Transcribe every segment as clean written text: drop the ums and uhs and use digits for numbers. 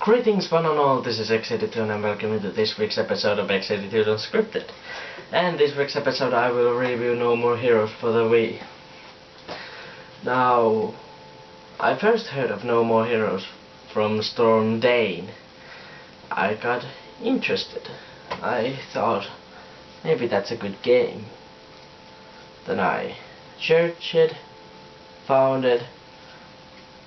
Greetings one and all, this is X82 and welcome to this week's episode of X82's Unscripted. And this week's episode I will review No More Heroes for the Wii. Now, I first heard of No More Heroes from Storm Dane. I got interested. I thought, maybe that's a good game. Then I searched it, found it,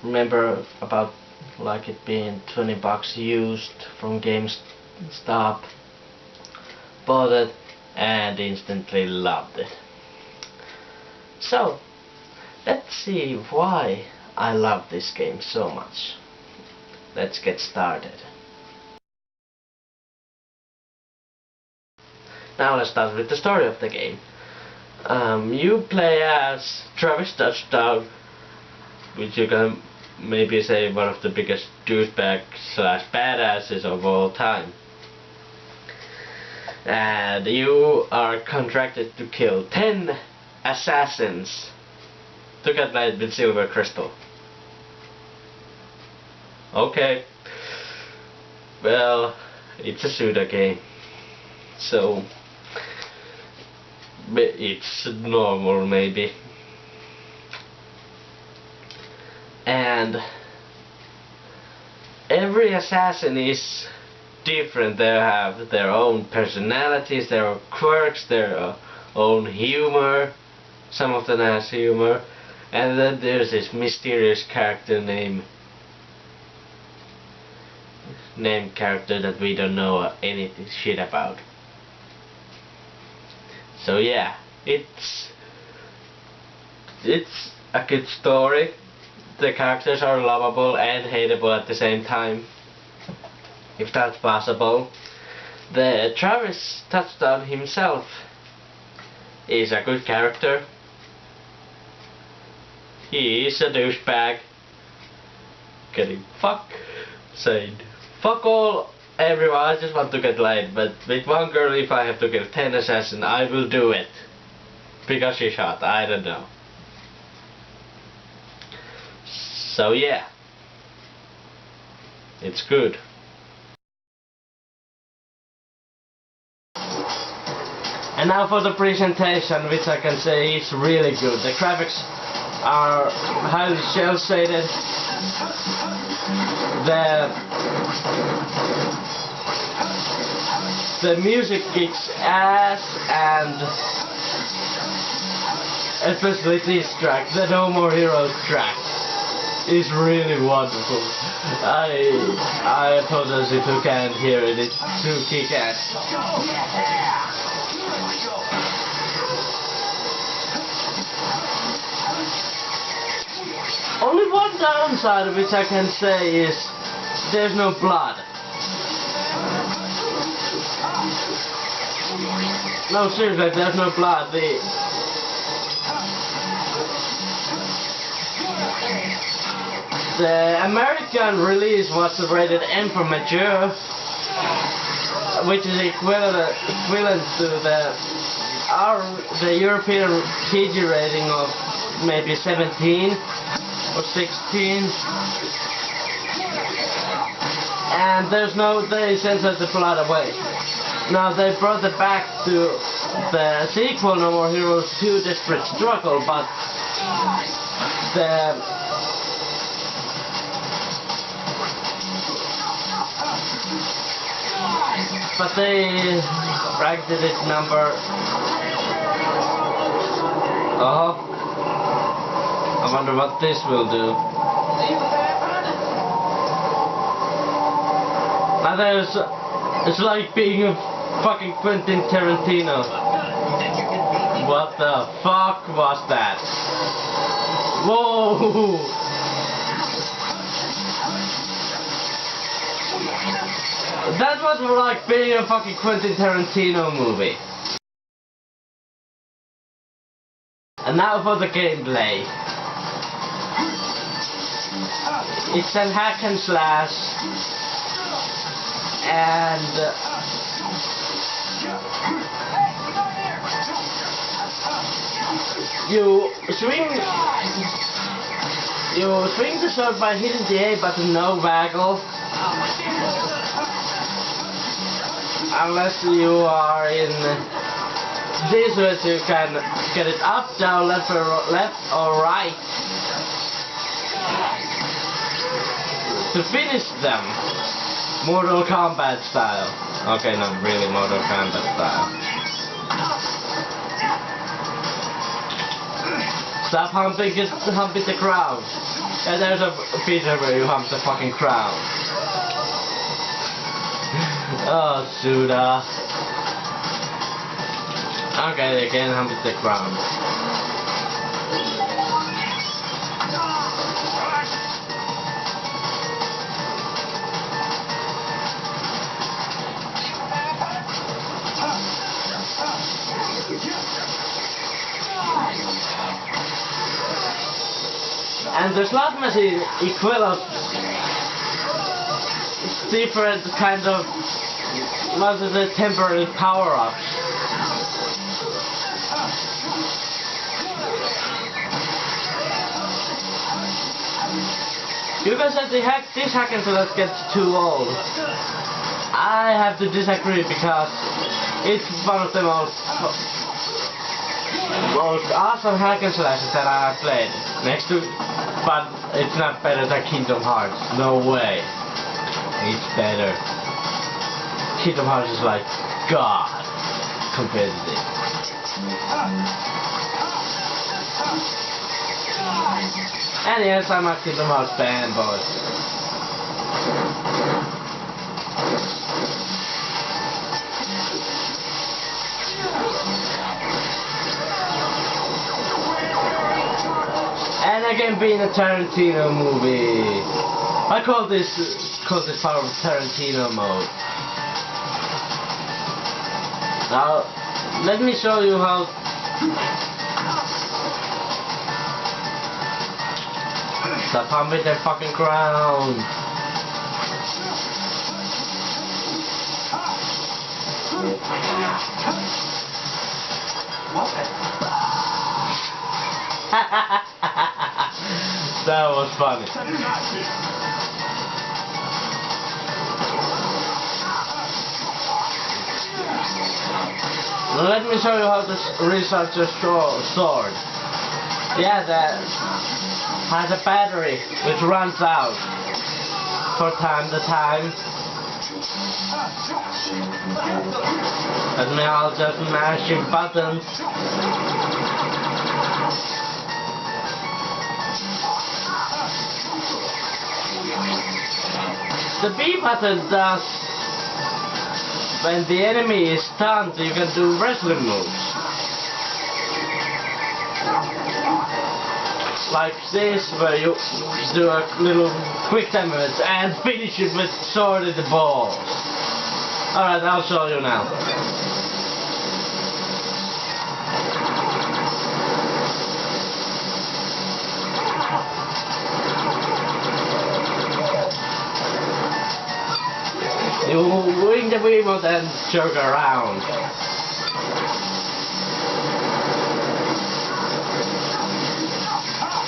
remember about like it being 20 bucks used from GameStop, bought it and instantly loved it. So let's see why I love this game so much. Let's get started. Now let's start with the story of the game. You play as Travis Touchdown, which you can maybe say one of the biggest douchebags / badasses of all time. And you are contracted to kill 10 assassins to get light with silver crystal. Okay. Well, it's a pseudo game, so it's normal maybe. And every assassin is different. They have their own personalities, their own quirks, their own humor. Some of them has humor. And then there's this mysterious character named character that we don't know anything shit about. So yeah, it's a good story. The characters are lovable and hateable at the same time, if that's possible. The Travis Touchdown himself is a good character. He is a douchebag, getting saying fuck all everyone, I just want to get laid, but with one girl, if I have to kill 10 assassins, I will do it. Because she's hot, I don't know. So yeah, it's good. And now for the presentation, which I can say is really good. The graphics are highly shell shaded. The music kicks ass, and especially this track, the No More Heroes track, is really wonderful. I apologize if you can't hear it, it's too kick-ass. Only one downside which I can say is there's no blood. No, seriously, there's no blood. The American release was rated M for mature, which is equivalent to the European PG rating of maybe 17 or 16. And they censored the blood away. Now they brought it back to the sequel No More Heroes 2 Desperate Struggle, but they ranked it at number... I wonder what this will do. Now it's like being a fucking Quentin Tarantino. What the fuck was that? Whoa! That was like being a fucking Quentin Tarantino movie. And now for the gameplay. It's a hack and slash, and you swing the sword by hitting the A button, no waggle. Unless you are in this way, so you can get it up, down, left or right to finish them. Mortal Kombat style. Okay, not really Mortal Kombat style. Stop humping the crowd. Yeah, there's a feature where you hump the fucking crowd. Oh, Suda. Okay, they can hump the crowd. And the slot machine equivalent different kind of temporary power-ups. You guys said this hack and slash gets too old. I have to disagree because it's one of the most awesome hack and slashes that I have played. Next to, but it's not better than Kingdom Hearts. No way. It's better. Kingdom Hearts is like God compared to this. And yes, I'm a Kingdom Hearts fan, boys. And again, being a Tarantino movie, I call this part of Tarantino mode. Now, let me show you how. Stop pumping that fucking ground. That was funny. Let me show you how to recharge your sword. Yeah, that has a battery which runs out for time to time. And now I'll just mashing buttons. The B button does when the enemy is stunned, you can do wrestling moves. Like this, where you do a little quick damage and finish it with sword in the balls. Alright, I'll show you now. You wing the remote and jerk around.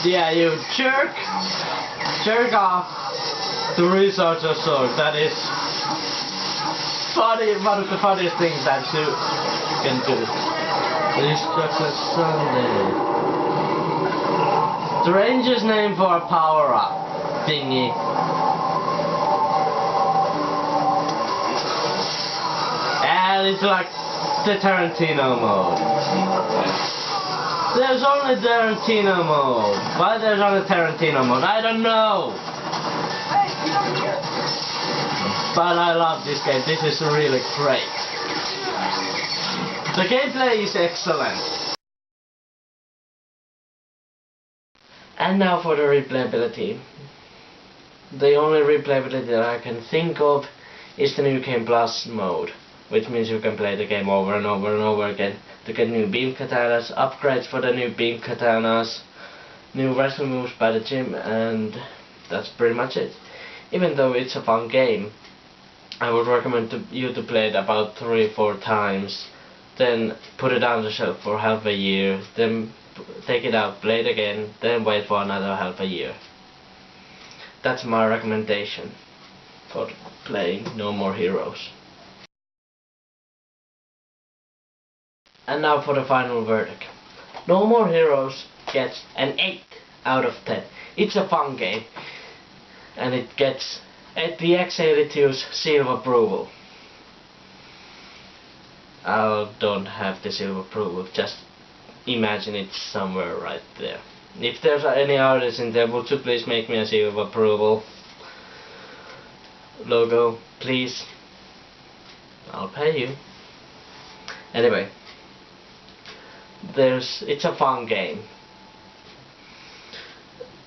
Yeah, you jerk off to recharge your sword. That is funny, one of the funniest things that you can do. This chocolate sundae. The ranger's name for a power-up thingy. And it's like the Tarantino mode. There's only Tarantino mode. Why there's only Tarantino mode? I don't know. But I love this game. This is really great. The gameplay is excellent. And now for the replayability. The only replayability that I can think of is the New Game Plus mode, which means you can play the game over and over and over again to get new beam katanas, upgrades for the new beam katanas, new wrestling moves by the gym, and that's pretty much it. Even though it's a fun game, I would recommend you to play it about 3 or 4 times, then put it on the shelf for half a year, then take it out, play it again, then wait for another half a year. That's my recommendation. for playing No More Heroes. And now for the final verdict. No More Heroes gets an 8 out of 10. It's a fun game, and it gets the X82's seal of approval. I don't have the seal of approval, just imagine it's somewhere right there. If there's any artists in there, would you please make me a seal of approval logo, please? I'll pay you. Anyway, it's a fun game.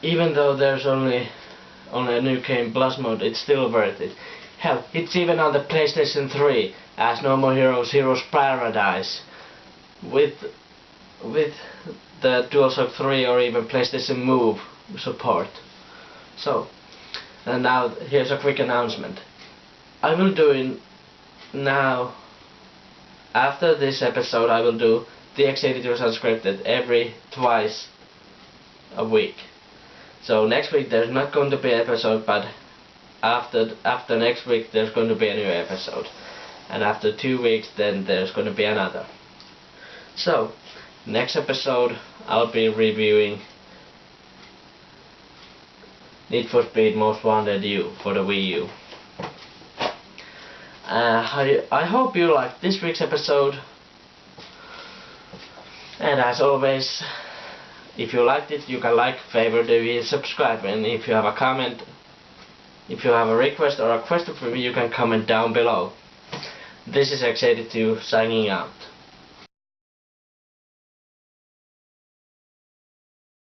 Even though there's only a new game plus mode, it's still worth it. Hell, it's even on the PlayStation 3 as No More Heroes Heroes Paradise with the DualShock 3 or even PlayStation Move support. So, and now here's a quick announcement. I will do now, after this episode, I will do the X82's unscripted twice a week. So next week there's not going to be an episode, but after next week there's going to be a new episode, and after 2 weeks then there's going to be another. So next episode I'll be reviewing Need for Speed Most Wanted U for the Wii U. I hope you liked this week's episode, and as always, if you liked it, you can like, favorite the video, subscribe, and if you have a comment, if you have a request or a question for me, you can comment down below. This is X82 signing out.